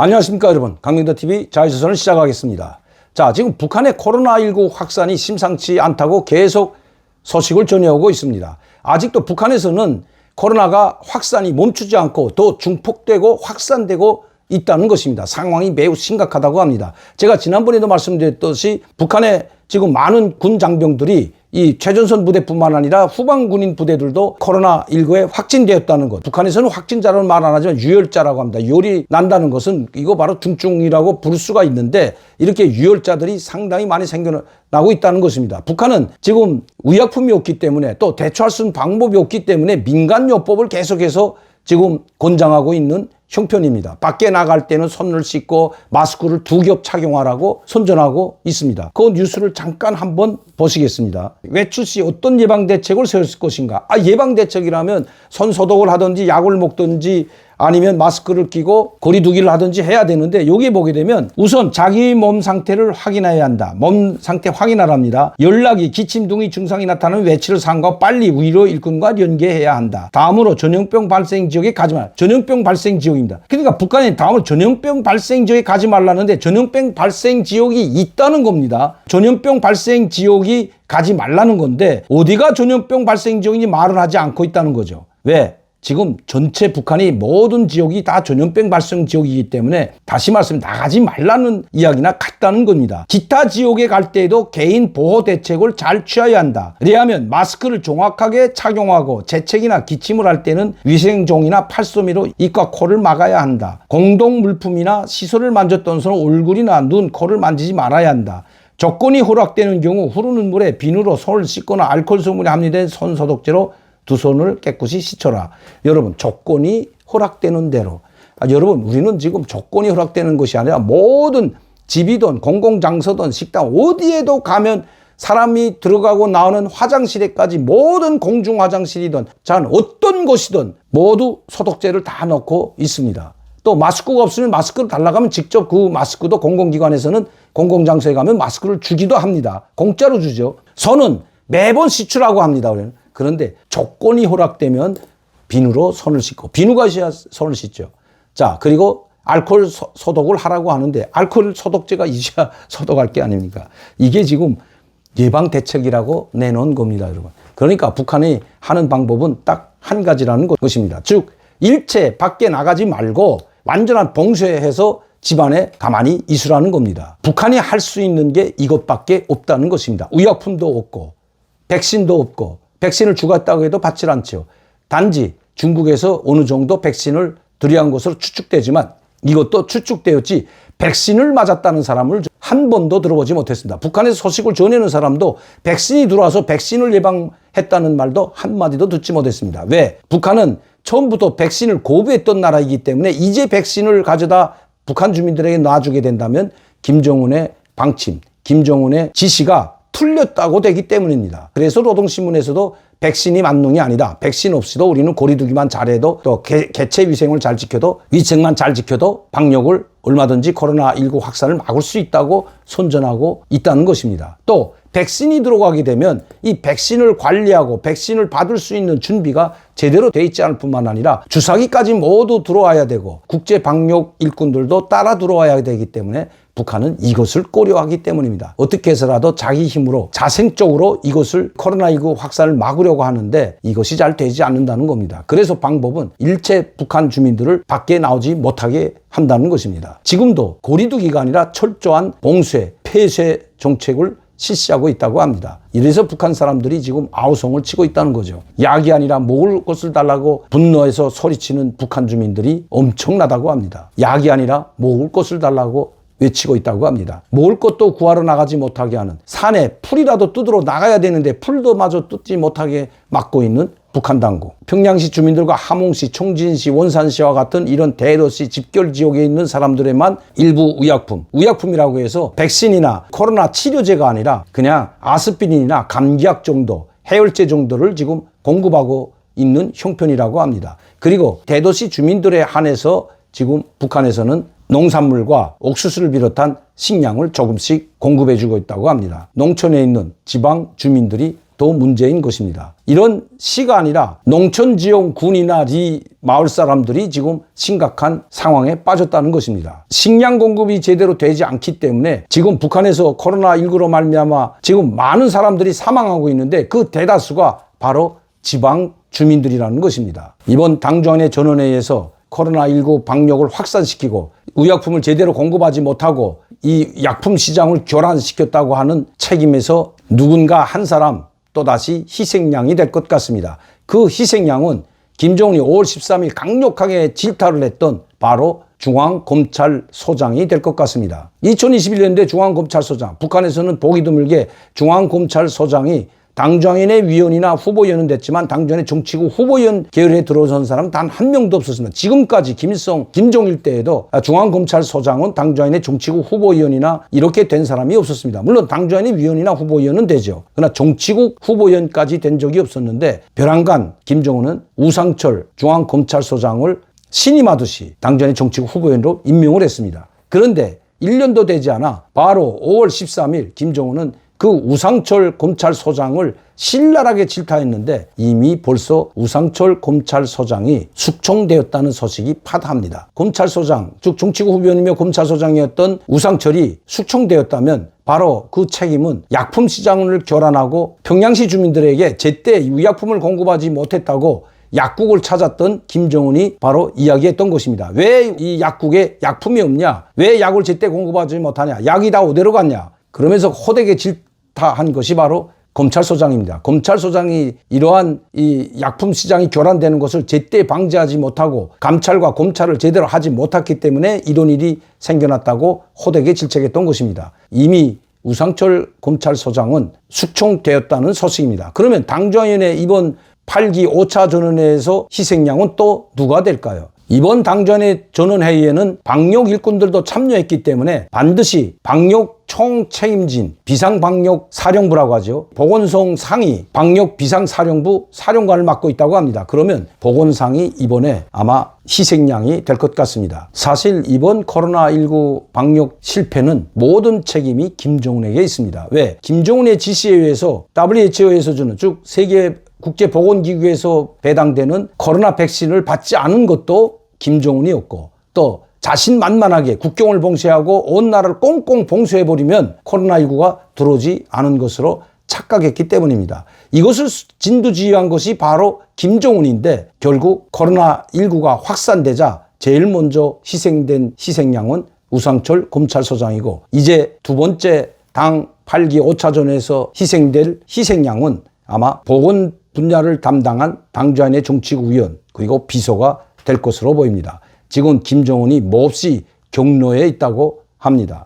안녕하십니까 여러분, 강민더TV 자유조선을 시작하겠습니다. 자, 지금 북한의 코로나19 확산이 심상치 않다고 계속 소식을 전해오고 있습니다. 아직도 북한에서는 코로나가 확산이 멈추지 않고 더 중폭되고 확산되고 있다는 것입니다. 상황이 매우 심각하다고 합니다. 제가 지난번에도 말씀드렸듯이 북한의 지금 많은 군 장병들이 이 최전선 부대뿐만 아니라 후방군인 부대들도 코로나19에 확진되었다는 것. 북한에서는 확진자라는 말 안 하지만 유혈자라고 합니다. 유혈이 난다는 것은 이거 바로 중증이라고 부를 수가 있는데 이렇게 유혈자들이 상당히 많이 생겨나고 있다는 것입니다. 북한은 지금 의약품이 없기 때문에 또 대처할 수 있는 방법이 없기 때문에 민간요법을 계속해서 지금 권장하고 있는 형편입니다. 밖에 나갈 때는 손을 씻고 마스크를 2겹 착용하라고 선전하고 있습니다. 그 뉴스를 잠깐 한번 보시겠습니다. 외출 시 어떤 예방대책을 세웠을 것인가? 예방대책이라면 손 소독을 하든지 약을 먹든지 아니면 마스크를 끼고 거리 두기를 하든지 해야 되는데 여기에 보게 되면 우선 자기 몸 상태를 확인해야 한다. 몸 상태 확인하랍니다. 연락이 기침 등의 증상이 나타나는 외출을 삼가 빨리 의료 일꾼과 연계해야 한다. 다음으로 전염병 발생 지역에 가지 말. 전염병 발생 지역입니다. 그러니까 북한이 다음으로 전염병 발생 지역에 가지 말라는데 전염병 발생 지역이 있다는 겁니다. 전염병 발생 지역이 가지 말라는 건데 어디가 전염병 발생 지역인지 말을 하지 않고 있다는 거죠. 왜? 지금 전체 북한이 모든 지역이 다 전염병 발생 지역이기 때문에 다시 말씀 나가지 말라는 이야기나 같다는 겁니다. 기타 지역에 갈 때에도 개인 보호 대책을 잘 취해야 한다. 왜냐하면 마스크를 정확하게 착용하고 재채기나 기침을 할 때는 위생종이나 팔소미로 입과 코를 막아야 한다. 공동 물품이나 시설을 만졌던 손은 얼굴이나 눈, 코를 만지지 말아야 한다. 조건이 허락되는 경우 흐르는 물에 비누로 손을 씻거나 알코올 성분이 함유된 손 소독제로 두 손을 깨끗이 씻어라. 여러분, 조건이 허락되는 대로. 여러분, 우리는 지금 조건이 허락되는 것이 아니라 모든 집이든 공공장소든 식당 어디에도 가면 사람이 들어가고 나오는 화장실에까지 모든 공중 화장실이든 자 어떤 곳이든 모두 소독제를 다 넣고 있습니다. 또 마스크가 없으면 마스크를 달라고 하면 직접 그 마스크도 공공기관에서는 공공장소에 가면 마스크를 주기도 합니다. 공짜로 주죠. 손은 매번 씻으라고 합니다. 우리는. 그런데 조건이 허락되면 비누로 손을 씻고 비누가 있어야 손을 씻죠. 자, 그리고 알코올 소독을 하라고 하는데 알코올 소독제가 있어야 소독할 게 아닙니까? 이게 지금 예방 대책이라고 내놓은 겁니다, 여러분. 그러니까 북한이 하는 방법은 딱 한 가지라는 것입니다. 즉 일체 밖에 나가지 말고 완전한 봉쇄해서 집안에 가만히 있으라는 겁니다. 북한이 할 수 있는 게 이것밖에 없다는 것입니다. 의약품도 없고 백신도 없고 백신을 주겠다고 해도 받질 않죠. 단지 중국에서 어느 정도 백신을 들여한 것으로 추측되지만 이것도 추측되었지 백신을 맞았다는 사람을 한 번도 들어보지 못했습니다. 북한에서 소식을 전해는 사람도 백신이 들어와서 백신을 예방했다는 말도 한마디도 듣지 못했습니다. 왜? 북한은 처음부터 백신을 거부했던 나라이기 때문에 이제 백신을 가져다 북한 주민들에게 놔주게 된다면 김정은의 방침, 김정은의 지시가 틀렸다고 되기 때문입니다. 그래서 노동신문에서도 백신이 만능이 아니다. 백신 없이도 우리는 거리두기만 잘해도 또 개체 위생을 잘 지켜도 위생만 잘 지켜도 방역을 얼마든지 코로나19 확산을 막을 수 있다고 선전하고 있다는 것입니다. 또 백신이 들어가게 되면 이 백신을 관리하고 백신을 받을 수 있는 준비가 제대로 돼 있지 않을 뿐만 아니라 주사기까지 모두 들어와야 되고 국제 방역 일꾼들도 따라 들어와야 되기 때문에 북한은 이것을 고려하기 때문입니다. 어떻게 해서라도 자기 힘으로 자생적으로 이것을 코로나19 확산을 막으려고 하는데 이것이 잘 되지 않는다는 겁니다. 그래서 방법은 일체 북한 주민들을 밖에 나오지 못하게 한다는 것입니다. 지금도 거리두기가 아니라 철저한 봉쇄, 폐쇄 정책을 실시하고 있다고 합니다. 이래서 북한 사람들이 지금 아우성을 치고 있다는 거죠. 약이 아니라 먹을 것을 달라고 분노해서 소리치는 북한 주민들이 엄청나다고 합니다. 약이 아니라 먹을 것을 달라고 외치고 있다고 합니다. 먹을 것도 구하러 나가지 못하게 하는, 산에 풀이라도 뜯으러 나가야 되는데 풀도 마저 뜯지 못하게 막고 있는 북한 당국. 평양시 주민들과 함흥시, 청진시, 원산시와 같은 이런 대도시 집결 지역에 있는 사람들에만 일부 의약품이라고 해서 백신이나 코로나 치료제가 아니라 그냥 아스피린이나 감기약 정도, 해열제 정도를 지금 공급하고 있는 형편이라고 합니다. 그리고 대도시 주민들에 한해서 지금 북한에서는 농산물과 옥수수를 비롯한 식량을 조금씩 공급해주고 있다고 합니다. 농촌에 있는 지방 주민들이 더 문제인 것입니다. 이런 시가 아니라 농촌 지역 군이나 리 마을 사람들이 지금 심각한 상황에 빠졌다는 것입니다. 식량 공급이 제대로 되지 않기 때문에 지금 북한에서 코로나19로 말미암아 지금 많은 사람들이 사망하고 있는데 그 대다수가 바로 지방 주민들이라는 것입니다. 이번 당정의 전원회의에서 코로나19 방역을 확산시키고 의약품을 제대로 공급하지 못하고 이 약품 시장을 교란시켰다고 하는 책임에서 누군가 한 사람 또다시 희생양이 될 것 같습니다. 그 희생양은 김정은이 5월 13일 강력하게 질타를 했던 바로 중앙검찰소장이 될 것 같습니다. 2021년도에 중앙검찰소장, 북한에서는 보기 드물게 중앙검찰소장이 당정인의 위원이나 후보위원은 됐지만 당정인의 정치구 후보위원 계열에 들어선 사람은 단 한 명도 없었습니다. 지금까지 김일성, 김정일 때에도 중앙검찰소장은 당정인의 정치구 후보위원이나 이렇게 된 사람이 없었습니다. 물론 당정인의 위원이나 후보위원은 되죠. 그러나 정치국 후보위원까지 된 적이 없었는데 벼랑간 김정은은 우상철 중앙검찰소장을 신임하듯이 당정인의 정치국 후보위원으로 임명을 했습니다. 그런데 1년도 되지 않아 바로 5월 13일 김정은은 그 우상철 검찰소장을 신랄하게 질타했는데 이미 벌써 우상철 검찰소장이 숙청되었다는 소식이 파다합니다. 검찰소장, 즉 정치국 후보위원이며 검찰소장이었던 우상철이 숙청되었다면 바로 그 책임은 약품 시장을 교란하고 평양시 주민들에게 제때 의약품을 공급하지 못했다고 약국을 찾았던 김정은이 바로 이야기했던 것입니다. 왜 이 약국에 약품이 없냐? 왜 약을 제때 공급하지 못하냐? 약이 다 어디로 갔냐? 그러면서 호되게 질타한 것이 바로 검찰소장입니다. 검찰소장이 이러한 이 약품 시장이 교란되는 것을 제때 방지하지 못하고 감찰과 검찰을 제대로 하지 못했기 때문에 이런 일이 생겨났다고 호되게 질책했던 것입니다. 이미 우상철 검찰소장은 숙청되었다는 소식입니다. 그러면 당정위원회 이번 8기 5차 전원회에서 희생양은 또 누가 될까요? 이번 당정의 전원회의에는 방역 일꾼들도 참여했기 때문에 반드시 방역 총책임진 비상방역사령부라고 하죠. 보건성 상위 방역비상사령부 사령관을 맡고 있다고 합니다. 그러면 보건상이 이번에 아마 희생양이 될 것 같습니다. 사실 이번 코로나19 방역 실패는 모든 책임이 김정은에게 있습니다. 왜? 김정은의 지시에 의해서 WHO에서 주는 즉 세계 국제보건기구에서 배당되는 코로나 백신을 받지 않은 것도 김정은이었고 또 자신만만하게 국경을 봉쇄하고 온 나라를 꽁꽁 봉쇄해버리면 코로나19가 들어오지 않은 것으로 착각했기 때문입니다. 이것을 진두지휘한 것이 바로 김정은인데 결국 코로나19가 확산되자 제일 먼저 희생된 희생양은 우상철 검찰소장이고 이제 두 번째 당 8기 5차전에서 희생될 희생양은 아마 보건 분야를 담당한 당정인의 정치국 위원 그리고 비서가 될 것으로 보입니다. 지금 김정은이 몹시 경로에 있다고 합니다.